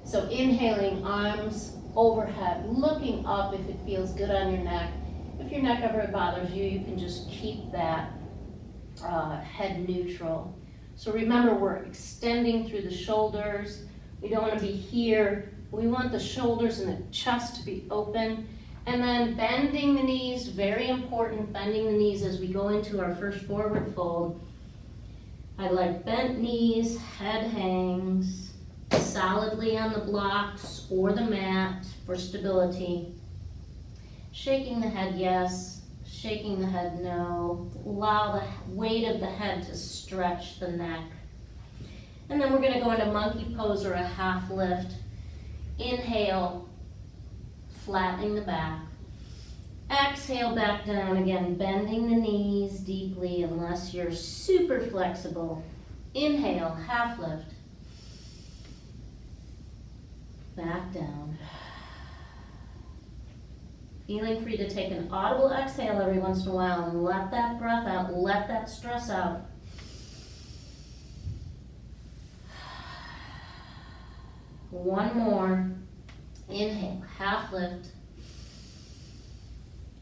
So inhaling, arms overhead, looking up if it feels good on your neck. If your neck ever bothers you, you can just keep that head neutral. So remember, we're extending through the shoulders. We don't want to be here. We want the shoulders and the chest to be open. And then bending the knees, very important, bending the knees as we go into our first forward fold. I like bent knees, head hangs solidly on the blocks or the mat for stability. Shaking the head, yes. Shaking the head, no. Allow the weight of the head to stretch the neck. And then we're going to go into monkey pose or a half lift. Inhale, flattening the back. Exhale back down again, bending the knees deeply unless you're super flexible. Inhale, half lift. Back down. Feeling free to take an audible exhale every once in a while and let that breath out, let that stress out. One more. Inhale, half lift.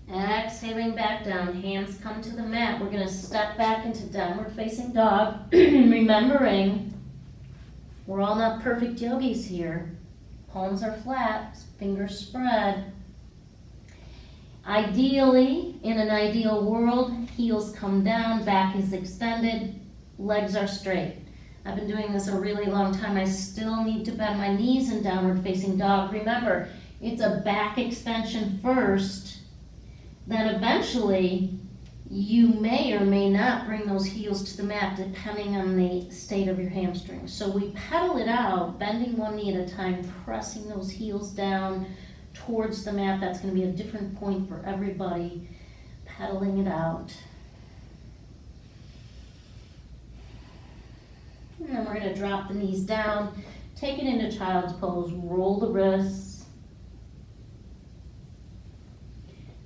Exhaling back down, hands come to the mat. We're going to step back into downward facing dog. Remembering, we're all not perfect yogis here. Palms are flat, fingers spread. Ideally, in an ideal world, heels come down, back is extended, legs are straight. I've been doing this a really long time. I still need to bend my knees in downward facing dog. Remember, it's a back extension first. Then eventually, you may or may not bring those heels to the mat depending on the state of your hamstrings. So we pedal it out, bending one knee at a time, pressing those heels down towards the mat. That's going to be a different point for everybody. Pedaling it out. And then we're going to drop the knees down, take it into child's pose, roll the wrists.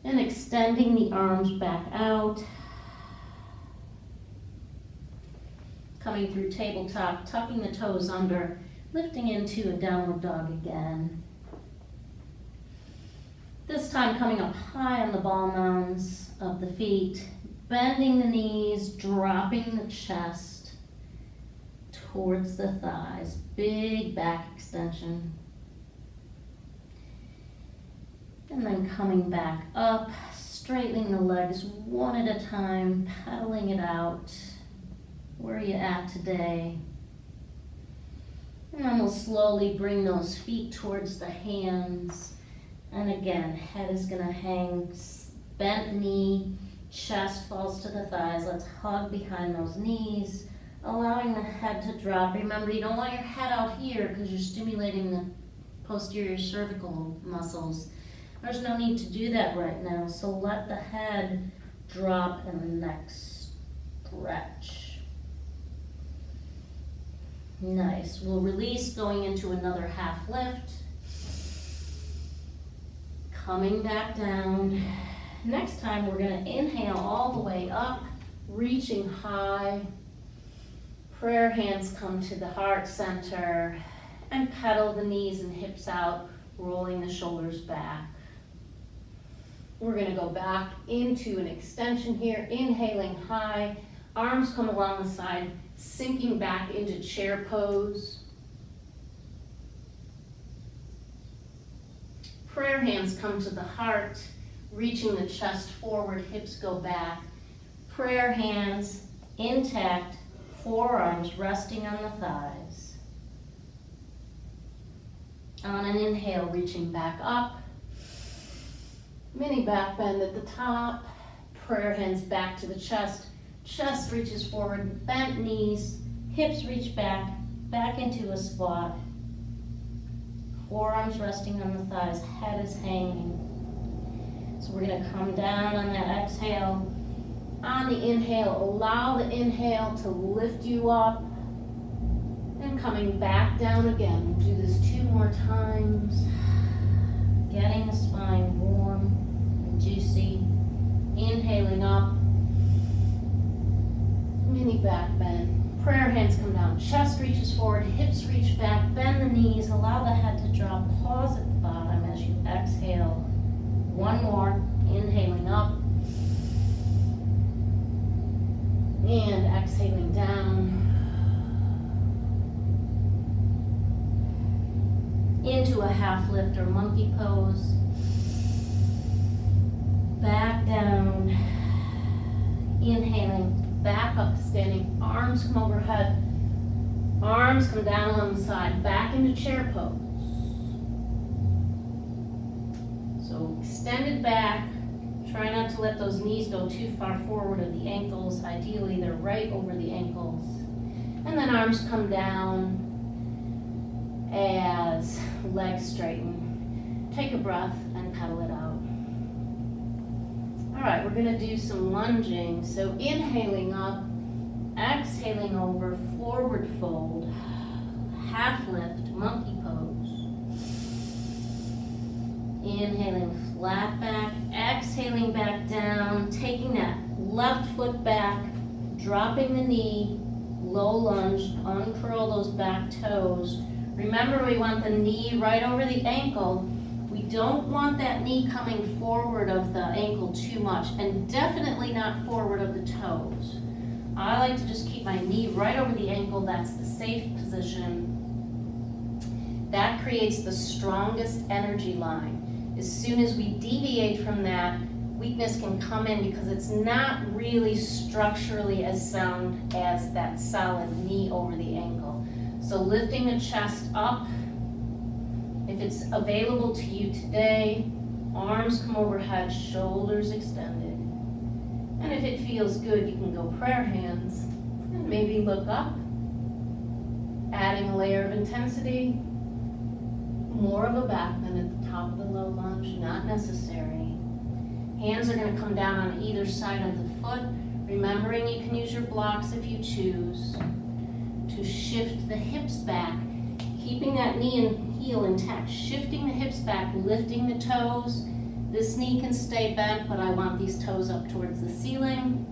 And extending the arms back out. Coming through tabletop, tucking the toes under, lifting into a downward dog again. This time coming up high on the ball mounds of the feet, bending the knees, dropping the chest towards the thighs. Big back extension. And then coming back up, straightening the legs one at a time, pedaling it out. Where are you at today? And then we'll slowly bring those feet towards the hands. And again, head is going to hang, bent knee, chest falls to the thighs. Let's hug behind those knees, allowing the head to drop. Remember, you don't want your head out here because you're stimulating the posterior cervical muscles. There's no need to do that right now, so let the head drop and the neck stretch. Nice. We'll release, going into another half lift. Coming back down. Next time we're going to inhale all the way up, reaching high. Prayer hands come to the heart center and pedal the knees and hips out, rolling the shoulders back. We're going to go back into an extension here, inhaling high, arms come along the side, sinking back into chair pose. Prayer hands come to the heart, reaching the chest forward, hips go back. Prayer hands intact, forearms resting on the thighs. On an inhale, reaching back up. Mini back bend at the top, prayer hands back to the chest, chest reaches forward, bent knees, hips reach back, back into a squat, forearms resting on the thighs, head is hanging. So we're going to come down on that exhale. On the inhale, allow the inhale to lift you up, and coming back down again. We'll do this 2 more times. Getting the spine warm and juicy. Inhaling up. Mini back bend. Prayer hands come down, chest reaches forward, hips reach back, bend the knees, allow the head to drop, pause at the bottom as you exhale. One more, inhaling up, and exhaling down, into a half lift or monkey pose, back down, inhaling, back up to standing, arms come overhead, arms come down along the side, back into chair pose. So extended back, try not to let those knees go too far forward of the ankles, ideally they're right over the ankles. And then arms come down as legs straighten. Take a breath and pedal it out. All right, we're gonna do some lunging. So inhaling up, exhaling over, forward fold, half lift, monkey pose. Inhaling flat back, exhaling back down, taking that left foot back, dropping the knee, low lunge, uncurl those back toes. Remember, we want the knee right over the ankle. We don't want that knee coming forward of the ankle too much, and definitely not forward of the toes. I like to just keep my knee right over the ankle. That's the safe position. That creates the strongest energy line. As soon as we deviate from that, weakness can come in because it's not really structurally as sound as that solid knee over the ankle. So lifting the chest up, if it's available to you today, arms come overhead, shoulders extended. And if it feels good, you can go prayer hands and maybe look up, adding a layer of intensity, more of a back bend at the top of the low lunge, not necessary. Hands are going to come down on either side of the foot, remembering you can use your blocks if you choose to shift the hips back, keeping that knee and heel intact, shifting the hips back, lifting the toes. This knee can stay bent, but I want these toes up towards the ceiling.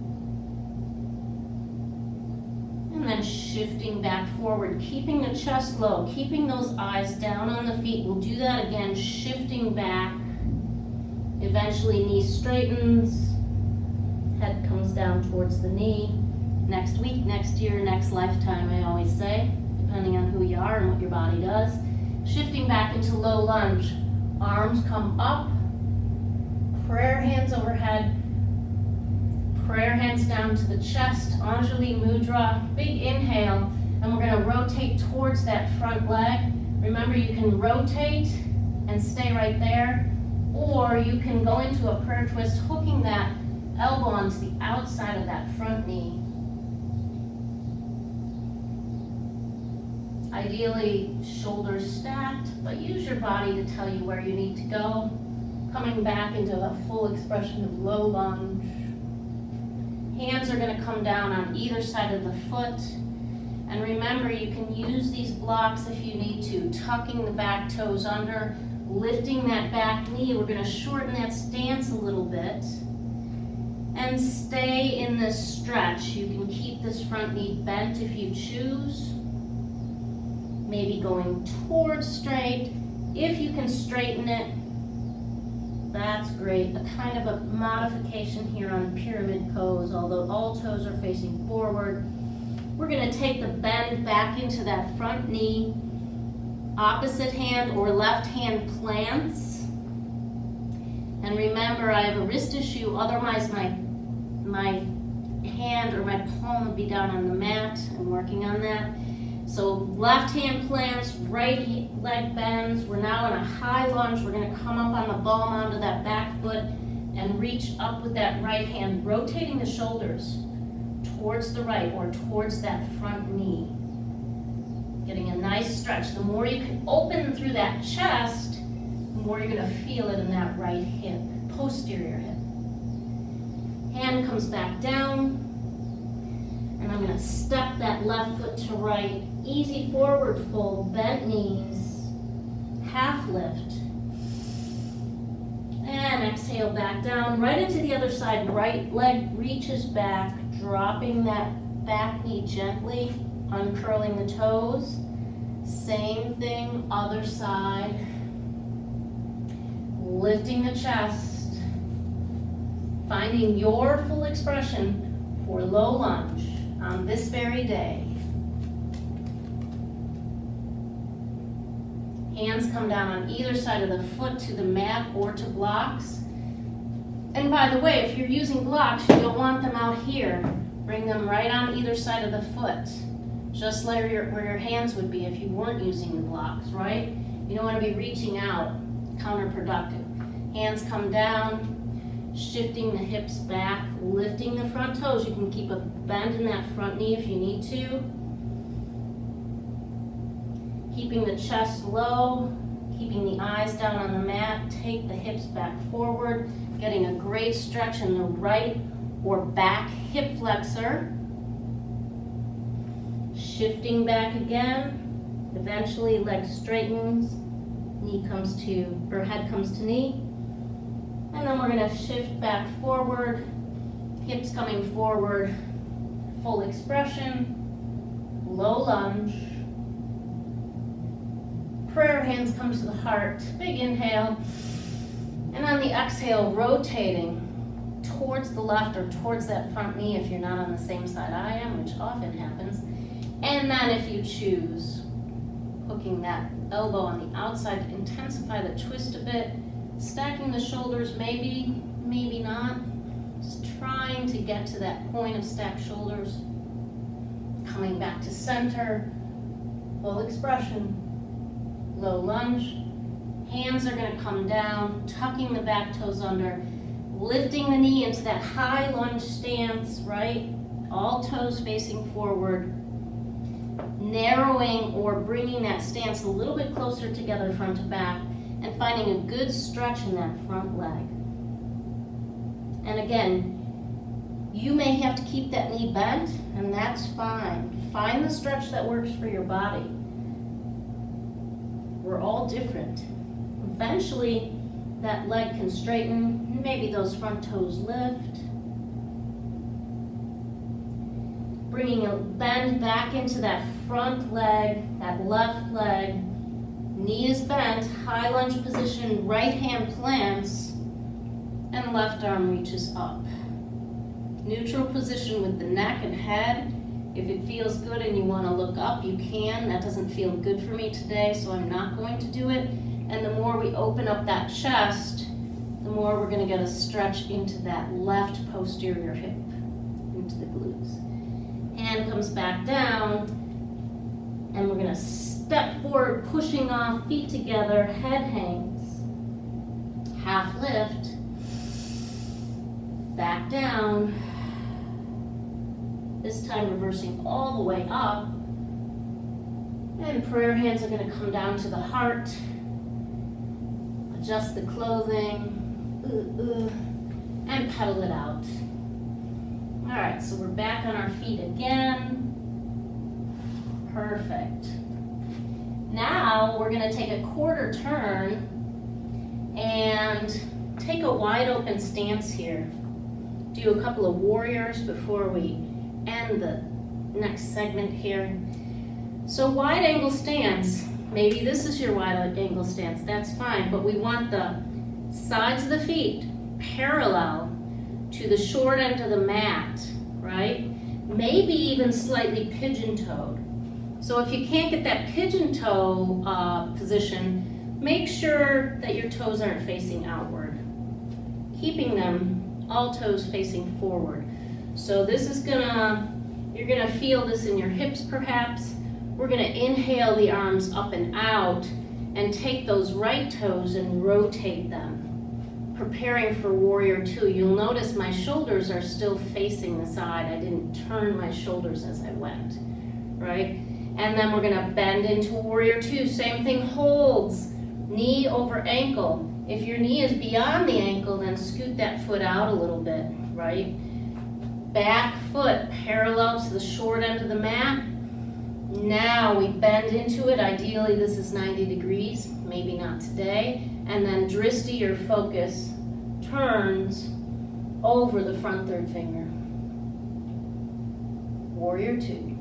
And then shifting back forward, keeping the chest low, keeping those eyes down on the feet. We'll do that again, shifting back. Eventually knee straightens, head comes down towards the knee. Next week, next year, next lifetime, I always say, depending on who you are and what your body does. Shifting back into low lunge, arms come up, prayer hands overhead, prayer hands down to the chest, Anjali Mudra, big inhale, and we're gonna rotate towards that front leg. Remember, you can rotate and stay right there, or you can go into a prayer twist, hooking that elbow onto the outside of that front knee. Ideally, shoulders stacked, but use your body to tell you where you need to go. Coming back into a full expression of low lunge. Hands are going to come down on either side of the foot. And remember, you can use these blocks if you need to, tucking the back toes under, lifting that back knee. We're going to shorten that stance a little bit. And stay in this stretch. You can keep this front knee bent if you choose. Maybe going towards straight. If you can straighten it, that's great. A kind of a modification here on pyramid pose, although all toes are facing forward. We're going to take the bend back into that front knee. Opposite hand or left hand plants. And remember, I have a wrist issue, otherwise my hand or my palm would be down on the mat. I'm working on that. So left hand plants, right leg bends. We're now in a high lunge. We're going to come up on the ball mound of that back foot and reach up with that right hand, rotating the shoulders towards the right or towards that front knee. Getting a nice stretch. The more you can open through that chest, the more you're going to feel it in that right hip, posterior hip. Hand comes back down. And I'm going to step that left foot to right. Easy forward fold, bent knees, half lift. And exhale back down, right into the other side. Right leg reaches back, dropping that back knee gently, uncurling the toes. Same thing, other side. Lifting the chest. Finding your full expression for low lunge on this very day. Hands come down on either side of the foot to the mat or to blocks. And by the way, if you're using blocks, you don't want them out here. Bring them right on either side of the foot. Just where your hands would be if you weren't using the blocks, right? You don't want to be reaching out, counterproductive. Hands come down, shifting the hips back, lifting the front toes. You can keep a bend in that front knee if you need to. Keeping the chest low, keeping the eyes down on the mat. Take the hips back forward, getting a great stretch in the right or back hip flexor. Shifting back again. Eventually leg straightens, head comes to knee. And then we're gonna shift back forward, hips coming forward, full expression, low lunge. Prayer hands come to the heart, big inhale. And on the exhale, rotating towards the left or towards that front knee if you're not on the same side I am, which often happens. And then if you choose, hooking that elbow on the outside to intensify the twist a bit, stacking the shoulders, maybe, maybe not. Just trying to get to that point of stacked shoulders. Coming back to center, full expression, low lunge. Hands are gonna come down, tucking the back toes under, lifting the knee into that high lunge stance, right? All toes facing forward. Narrowing or bringing that stance a little bit closer together front to back and finding a good stretch in that front leg. And again, you may have to keep that knee bent, and that's fine. Find the stretch that works for your body. We're all different. Eventually, that leg can straighten, maybe those front toes lift. Bringing a bend back into that front leg, that left leg. Knee is bent, high lunge position, right hand plants, and left arm reaches up. Neutral position with the neck and head. If it feels good and you want to look up, you can. That doesn't feel good for me today, so I'm not going to do it. And the more we open up that chest, the more we're going to get a stretch into that left posterior hip, into the glutes. Hand comes back down, and we're going to step forward, pushing off, feet together, head hangs. Half lift, back down. This time reversing all the way up. And prayer hands are going to come down to the heart. Adjust the clothing. And pedal it out. All right, so we're back on our feet again. Perfect. Now we're going to take a quarter turn and take a wide open stance here. Do a couple of warriors before we end the next segment here. So wide angle stance, maybe this is your wide angle stance, that's fine, but we want the sides of the feet parallel to the short end of the mat, right? Maybe even slightly pigeon-toed. So if you can't get that pigeon-toe position, make sure that your toes aren't facing outward. Keeping them all toes facing forward. So this is you're gonna feel this in your hips perhaps. We're gonna inhale the arms up and out and take those right toes and rotate them. Preparing for warrior two. You'll notice my shoulders are still facing the side. I didn't turn my shoulders as I went, right? And then we're gonna bend into warrior two. Same thing, holds, knee over ankle. If your knee is beyond the ankle, then scoot that foot out a little bit, right? Back foot parallel to the short end of the mat. Now we bend into it. Ideally, this is 90 degrees, maybe not today. And then drishti, your focus, turns over the front third finger. warrior two.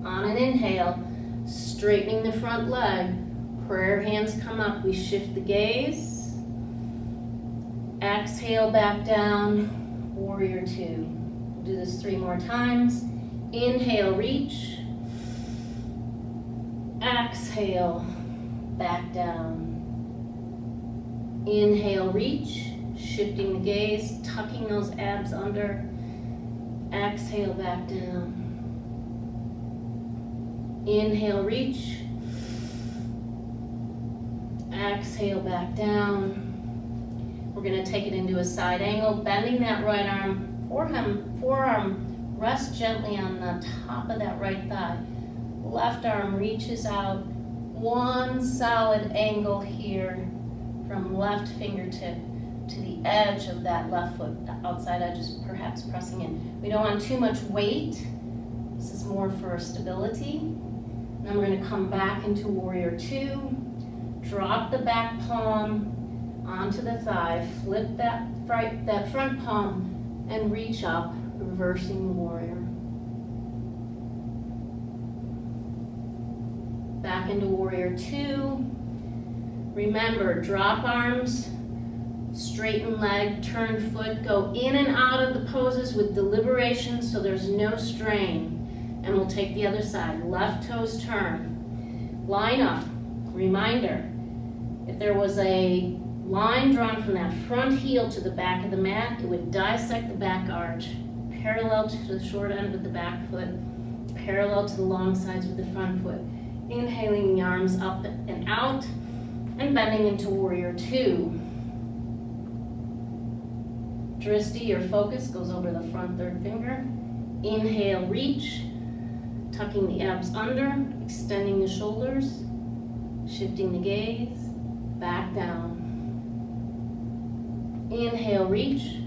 On an inhale, straightening the front leg, prayer hands come up, we shift the gaze. Exhale back down, warrior two. We'll do this 3 more times. Inhale, reach. Exhale, back down. Inhale, reach, shifting the gaze, tucking those abs under. Exhale, back down. Inhale, reach. Exhale, back down. We're going to take it into a side angle, bending that right arm, forearm rests gently on the top of that right thigh. Left arm reaches out, one solid angle here from left fingertip to the edge of that left foot. The outside edge is perhaps pressing in. We don't want too much weight. This is more for stability. Then we're going to come back into warrior two. Drop the back palm onto the thigh. Flip that front palm and reach up, reversing the warrior. Back into warrior two. Remember, drop arms, straighten leg, turn foot, go in and out of the poses with deliberation so there's no strain. And we'll take the other side. Left toes turn. Line up. Reminder, if there was a line drawn from that front heel to the back of the mat, it would dissect the back arch, parallel to the short end with the back foot, parallel to the long sides with the front foot. Inhaling the arms up and out, and bending into warrior two. Drishti, your focus, goes over the front third finger. Inhale, reach, tucking the abs under, extending the shoulders, shifting the gaze, back down. Inhale, reach.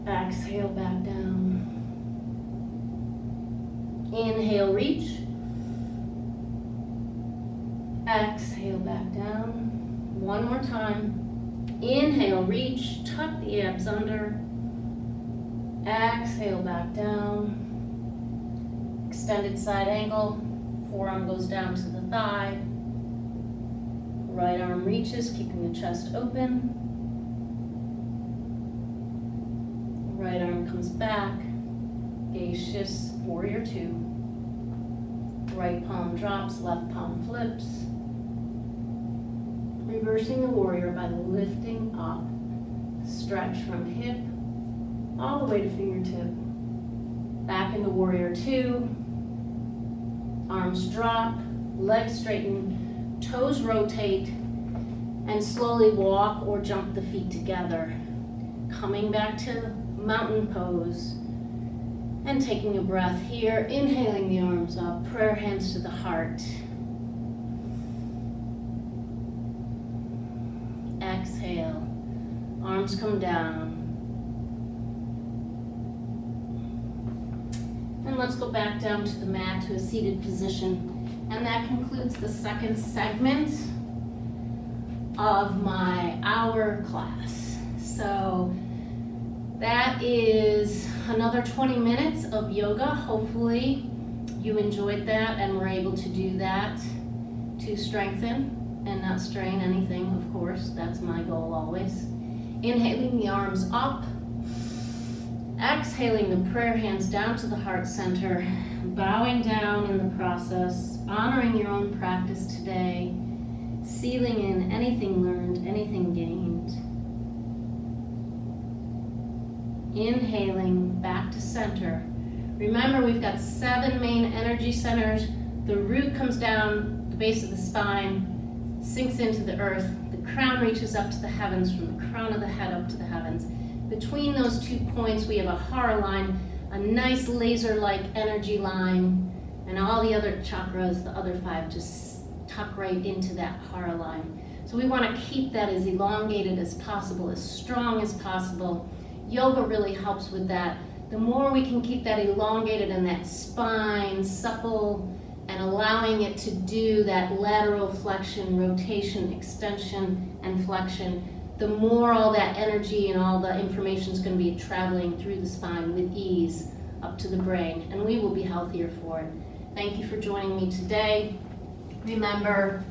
Exhale, back down. Inhale, reach. Exhale, back down. One more time. Inhale, reach, tuck the abs under. Exhale, back down. Extended side angle. Forearm goes down to the thigh. Right arm reaches, keeping the chest open. Right arm comes back. Gaze shifts, warrior two. Right palm drops, left palm flips. Reversing the warrior by lifting up. Stretch from hip all the way to fingertip. Back into warrior two. Arms drop, legs straighten, toes rotate, and slowly walk or jump the feet together. Coming back to mountain pose and taking a breath here, inhaling the arms up, prayer hands to the heart. Exhale, arms come down. And let's go back down to the mat to a seated position. And that concludes the second segment of my hour class. So that is another 20 minutes of yoga. Hopefully you enjoyed that and were able to do that to strengthen and not strain anything, of course. That's my goal always. Inhaling the arms up. Exhaling the prayer hands down to the heart center, bowing down in the process, honoring your own practice today, sealing in anything learned, anything gained. Inhaling back to center. Remember, we've got 7 main energy centers. The root comes down the base of the spine, sinks into the earth. The crown reaches up to the heavens, from the crown of the head up to the heavens. Between those 2 points, we have a hara line, a nice laser-like energy line, and all the other chakras, the other 5, just tuck right into that hara line. So we want to keep that as elongated as possible, as strong as possible. Yoga really helps with that. The more we can keep that elongated and that spine supple and allowing it to do that lateral flexion, rotation, extension, and flexion, the more all that energy and all the information is going to be traveling through the spine with ease up to the brain, and we will be healthier for it. Thank you for joining me today. Remember,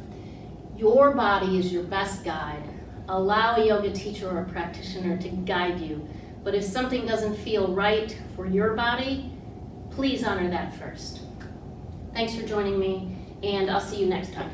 your body is your best guide. Allow a yoga teacher or a practitioner to guide you. But if something doesn't feel right for your body, please honor that first. Thanks for joining me, and I'll see you next time.